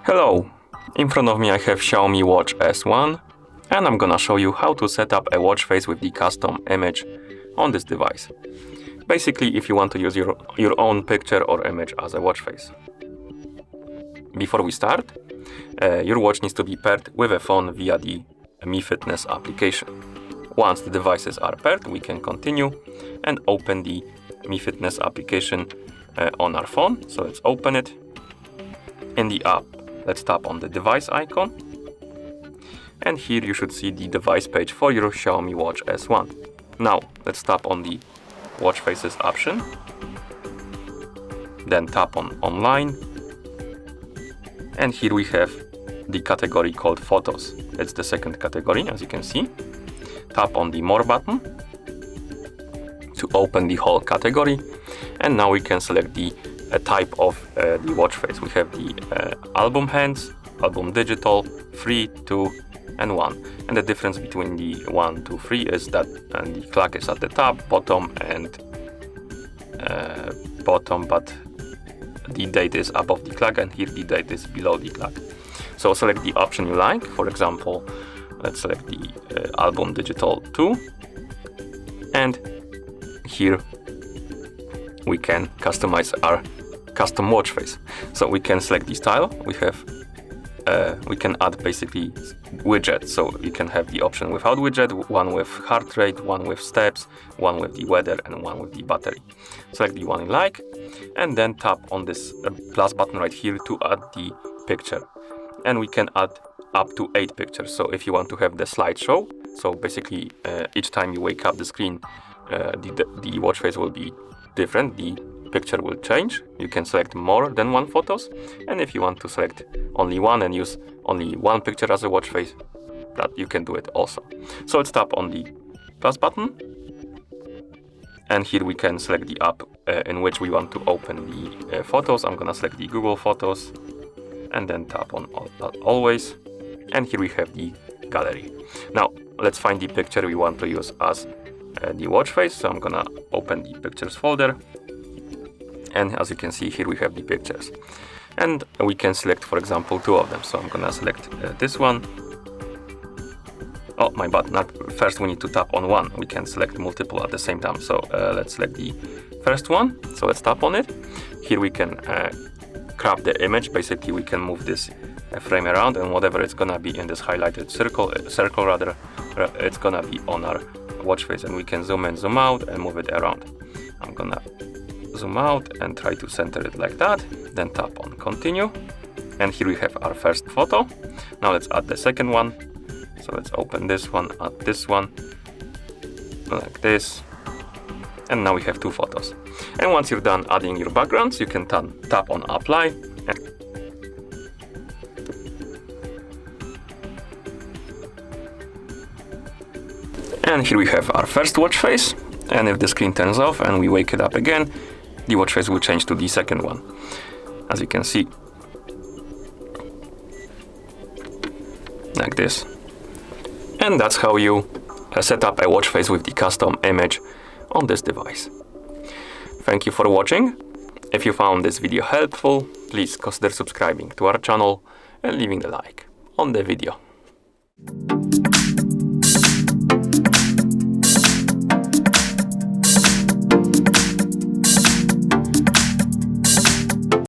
Hello, in front of me I have Xiaomi Watch S1 and I'm gonna show you how to set up a watch face with the custom image on this device. Basically, if you want to use your own picture or image as a watch face. Before we start, your watch needs to be paired with a phone via the Mi Fitness application. Once the devices are paired, we can continue and open the Mi Fitness application on our phone. So let's open it. In the app, let's tap on the device icon. And here you should see the device page for your Xiaomi Watch S1. Now, let's tap on the watch faces option. Then tap on online. And here we have the category called photos. It's the second category, as you can see. Tap on the more button to open the whole category. And now we can select the type of the watch face. We have the album hands, album digital, 3, 2, and 1. And the difference between the 1, 2, 3 is that the clock is at the top, bottom, and bottom, but the date is above the clock, and here the date is below the clock. So select the option you like. For example, let's select the album digital 2, and here we can customize our custom watch face. So we can select the style. We can add basically widgets. So you can have the option without widget, one with heart rate, one with steps, one with the weather, and one with the battery. Select the one you like, and then tap on this plus button right here to add the picture. And we can add up to 8 pictures. So if you want to have the slideshow, so basically each time you wake up the screen, the watch face will be different. The picture will change. You can select more than one photos, and if you want to select only one and use only one picture as a watch face, that you can do it also. So let's tap on the plus button, and here we can select the app in which we want to open the photos. I'm gonna select the Google Photos, and then tap on always, and here we have the gallery. Now let's find the picture we want to use as the watch face. So I'm gonna open the pictures folder, and as you can see here we have the pictures, and we can select, for example, 2 of them. So I'm gonna select this one. Oh my bad, first we need to tap on one. We can select multiple at the same time. So let's select the first one. So let's tap on it. Here we can crop the image. Basically we can move this frame around, and whatever it's gonna be in this highlighted circle rather, it's gonna be on our watch face, and we can zoom in, zoom out, and move it around. I'm gonna zoom out and try to center it like that, then tap on continue, and here we have our first photo. Now let's add the second one. So let's open this one, add this one like this, and now we have 2 photos. And once you're done adding your backgrounds, you can tap on apply, and here we have our first watch face. And if the screen turns off and we wake it up again, the watch face will change to the second one, as you can see, like this. And that's how you set up a watch face with the custom image on this device. Thank you for watching. If you found this video helpful, please consider subscribing to our channel and leaving a like on the video.